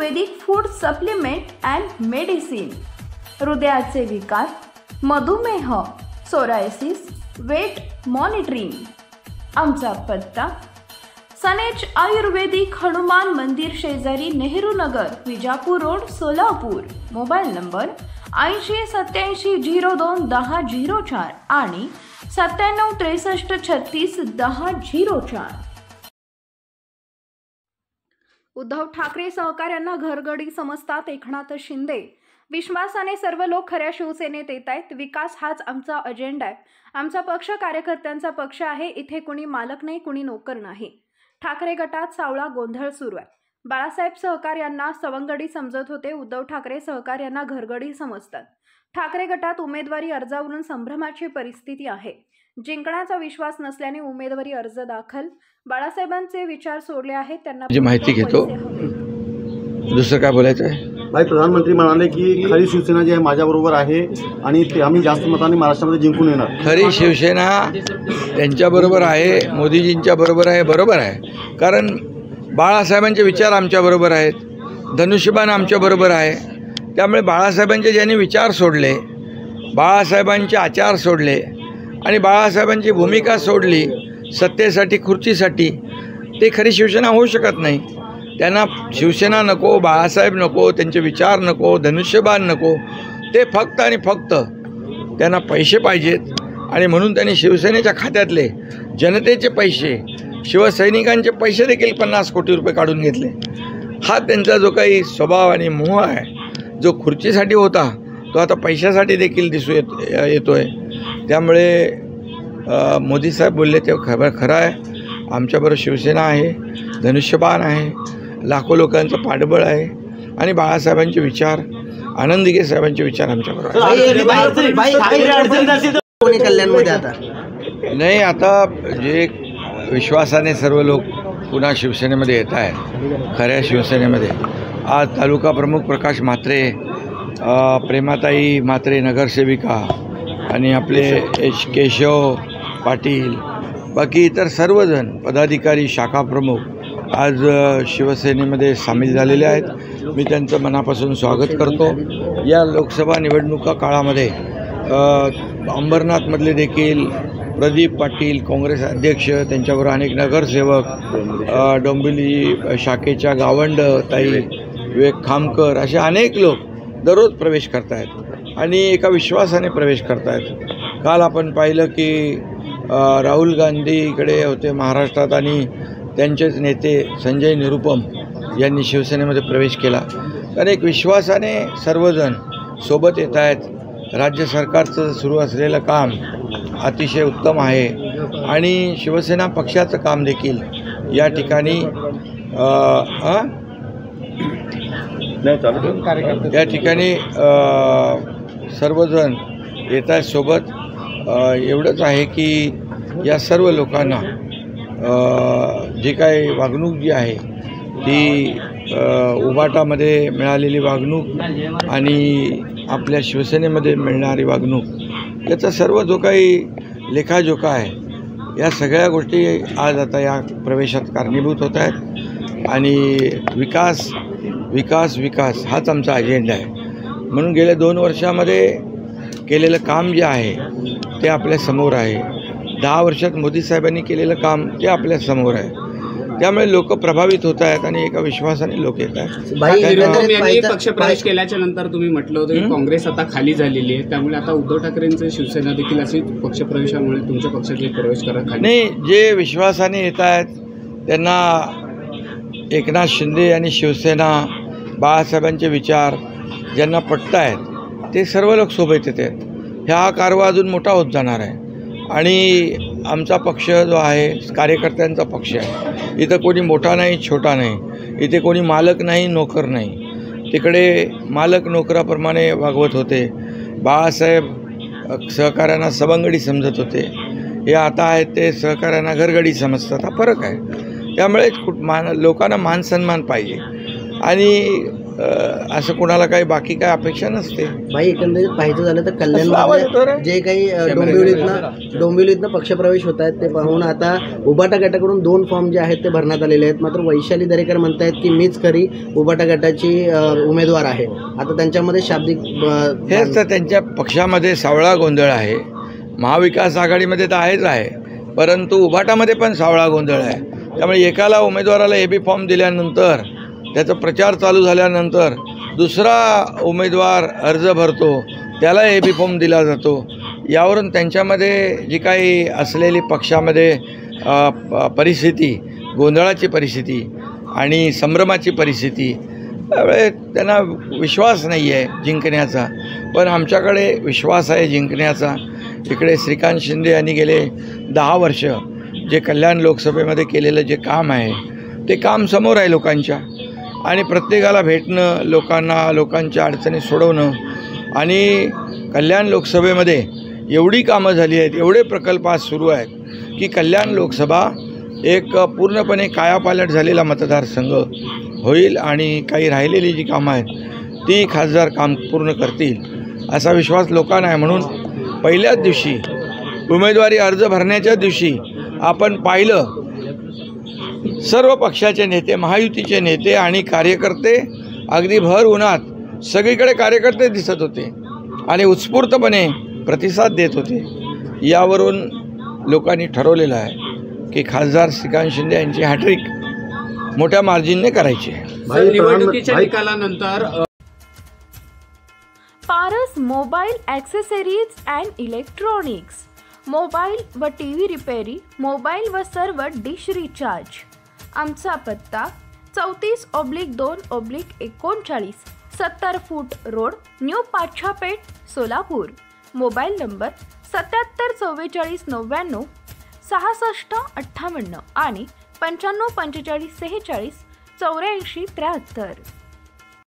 Ayurvedic food supplement and medicine, हृदयाचे विकार, मधुमेह, सोरायसिस, वेट मॉनिटरिंग। आमचा पत्ता सनेज आयुर्वेदिक हनुमान मंदिर शेजारी Nehru Nagar, Vijapur road, Solapur. Mobile number 80 87 02 10 04 आणि 97 63 36 10 04। उद्धव ठाकरे सहकाऱ्यांना घरगडी समजतात एकनाथ शिंदे। विश्वासाने सर्व लोक खऱ्या शिवसेनेत येत आहेत। विकास हाच आमचा अजेंडा आहे। आमचा पक्ष कार्यकर्त्यांचा पक्ष आहे। इथे कुणी मालक नाही, कुणी नोकर नाही। ठाकरे गटात सावळा गोंधळ सुरू आहे। बाळासाहेब सहकार्यांना सवंगडी समजत होते, उद्धव ठाकरे सहकार्यांना घरगडी समजतात। ठाकरे गटात उमेदवारी अर्जावरून संभ्रमाची परिस्थिती आहे। जिंकण्याचा विश्वास नसल्याने उमेदवारी अर्ज दाखल। बाळासाहेबांचे विचार सोडले आहेत, त्यांना माहिती घेतो। दुसरं काय बोलायचं आहे? भाई, प्रधानमंत्री म्हणाले की खरी शिवसेना जी आहे माझ्याबरोबर आहे आणि ते आम्ही जास्त मतांनी महाराष्ट्रामध्ये जिंकून येणार। खरी शिवसेना त्यांच्याबरोबर आहे, मोदीजींच्या बरोबर आहे, बरोबर आहे। कारण बाळासाहेबांचे विचार आमच्याबरोबर आहेत, धनुष्यबाण आमच्याबरोबर आहे। त्यामुळे बाळासाहेबांचे ज्यांनी विचार सोडले, बाळासाहेबांचे आचार सोडले आणि बाळासाहेबांची भूमिका सोडली सत्तेसाठी, खुर्चीसाठी, ते खरी शिवसेना होऊ शकत नाही। त्यांना शिवसेना नको, बाळासाहेब नको, त्यांचे विचार नको, धनुष्यबाण नको, ते फक्त आणि फक्त त्यांना पैसे पाहिजेत। आणि म्हणून त्यांनी शिवसेनेच्या खात्यातले जनतेचे पैसे, शिवसैनिकांचे पैसे देखील 50 कोटी रुपये काढून घेतले। हा त्यांचा जो काही स्वभाव आणि मोह आहे, जो खुर्चीसाठी होता, तो आता पैशासाठी देखील येतोय। त्यामुळे मोदी साहेब बोलले ते खरं आहे। आमच्याबरोबर शिवसेना आहे, धनुष्यबाण आहे, लाखो लोकांचं पाठबळ आहे आणि बाळासाहेबांचे विचार, आनंद दिघे साहेबांचे विचार आमच्याबरोबर नाही। आता जे विश्वासाने सर्व लोक पुन्हा शिवसेनेमध्ये येत आहेत, खऱ्या शिवसेनेमध्ये। आज तालुका प्रमुख प्रकाश म्हात्रे, प्रेमाताई म्हात्रे नगरसेविका आणि आपले केशव पाटील, बाकी इतर सर्वजण पदाधिकारी, शाखा प्रमुख आज शिवसेनेमध्ये सामील झालेले आहेत। मी त्यांचं मनापासून स्वागत करतो। या लोकसभा निवडणुका काळामध्ये अंबरनाथमधले देखील प्रदीप पाटील, काँग्रेस अध्यक्ष, त्यांच्याबरोबर अनेक नगरसेवक, डोंबिवली शाखेच्या गावंड ताई, विवेक खामकर, असे अनेक लोक दररोज प्रवेश करत आहेत आणि एका विश्वासाने प्रवेश करत आहेत। काल आपण पाहिलं की राहुल गांधी इकडे होते महाराष्ट्रात आणि त्यांचेच नेते संजय निरुपम यांनी शिवसेनेमध्ये प्रवेश केला। तर एक विश्वासाने सर्वजण सोबत येत आहेत। राज्य सरकारचं सुरू असलेलं काम अतिशय उत्तम आहे आणि शिवसेना पक्षाचं काम देखील या ठिकाणी सर्वजण येत आहेत सोबत। एवढंच आहे की या सर्व लोकांना जी काही वागणूक जी आहे ती उबाटामध्ये मिळालेली वागणूक आणि आपल्या शिवसेनेमध्ये मिळणारी वागणूक, याचा सर्व जो काही लेखाजोखा आहे, या सगळ्या गोष्टी आज आता या प्रवेशात कारणीभूत होत आहेत। आणि विकास विकास विकास हाच आमचा अजेंडा आहे। म्हणून गेल्या 2 वर्षामध्ये केलेलं काम जे आहे ते आपल्यासमोर आहे। 10 वर्षात मोदी साहेबांनी केलेलं काम ते आपल्यासमोर आहे। त्यामुळे लोक प्रभावित होत आहेत आणि एका विश्वासाने लोक येत आहेत। पक्ष प्रवेश केल्याच्या नंतर तुम्ही म्हटलं होतं की काँग्रेस आता खाली झालेली आहे, त्यामुळे आता उद्धव ठाकरेंचं शिवसेना देखील अशी पक्षप्रवेशामुळे तुमच्या पक्षात प्रवेश करा नाही। जे विश्वासाने येत आहेत त्यांना एकनाथ शिंदे आणि शिवसेना, बाळासाहेबांचे विचार ज्यांना पटत आहेत ते सर्व लोक सोबत येत आहेत। हा कारवा अजून मोठा होत जाणार आहे आणि आमचा पक्ष जो आहे कार्यकर्त्यांचा पक्ष आहे। इथं कोणी मोठा नाही, छोटा नाही, इथे कोणी मालक नाही, नोकर नाही। तिकडे मालक नोकराप्रमाणे वागवत होते। बाळासाहेब सहकाऱ्यांना सवंगडी समजत होते, हे आता आहेत ते सहकाऱ्यांना घरगडी समजतात। हा फरक आहे। त्यामुळे लोकांना मान सन्मान पाहिजे आणि असं कोणाला काही बाकी काय अपेक्षा नसते. भाई एकंदरीत पाहायचं झालं तर आवाज येतो रे? कल्याणमध्ये जे काही डोंबिवलीतनं पक्षप्रवेश होत आहेत ते पाहून आता उबाटा गटाकडून 2 फॉर्म जे आहेत ते भरण्यात आलेले आहेत. मात्र वैशाली दरेकर म्हणतायत की मीच खरी उबाटा गटाची उमेदवार आहे. आता त्यांच्यामध्ये शाब्दिक हेच तर त्यांच्या पक्षामध्ये सावळा गोंधळ आहे. महाविकास आघाडीमध्ये तर आहे, परंतु उभाटामध्ये पण सावळा गोंधळ आहे. त्यामुळे एकाला उमेदवाराला AB फॉर्म दिल्यानंतर त्याचा प्रचार चालू झाल्यानंतर दुसरा उमेदवार अर्ज भरतो, त्याला AB फॉर्म दिला जातो. यावरून त्यांच्यामध्ये जी काही असलेली पक्षामध्ये परिस्थिती, गोंधळाची परिस्थिती आणि संभ्रमाची परिस्थिती, त्यामुळे त्यांना विश्वास नाही आहे जिंकण्याचा. पण आमच्याकडे विश्वास आहे जिंकण्याचा. इकडे श्रीकांत शिंदे यांनी गेले 10 वर्ष जे कल्याण लोकसभेमध्ये केलेलं जे काम आहे ते काम समोर आहे लोकांच्या, आणि प्रत्येकाला भेटणं, लोकांच्या अडचणी सोडवणं. आणि कल्याण लोकसभेमध्ये एवढी कामं झाली आहेत, एवढे प्रकल्प आज सुरू आहेत की कल्याण लोकसभा एक पूर्णपणे कायापालट झालेला मतदारसंघ होईल आणि काही राहिलेली जी कामं आहेत ती खासदार काम पूर्ण करतील असा विश्वास लोकांना आहे. म्हणून पहिल्याच दिवशी उमेदवारी अर्ज भरण्याच्या दिवशी आपण पाहिलं सर्व पक्षाचे नेते, महायुतीचे नेते आणि कार्यकर्ते अगदी भर उन्हात सगळीकडे कार्यकर्ते दिसत होते आणि उत्स्फूर्तपणे प्रतिसाद देत होते. यावरून लोकांनी ठरवलेलं आहे की खासदार श्रीकांत शिंदे यांची हॅट्रिक मोठ्या मार्जिनने करायची आहे. निवडणुकीच्या निकालानंतर Paras mobile accessories and electronics, mobile व TV रिपेरी, मोबाईल व सर्व डिश रिचार्ज. आमचा पत्ता 34/2/39, 70 फूट road, new Pachhapeth, Solapur. Mobile number 774499 6658 आणि 954546 8473.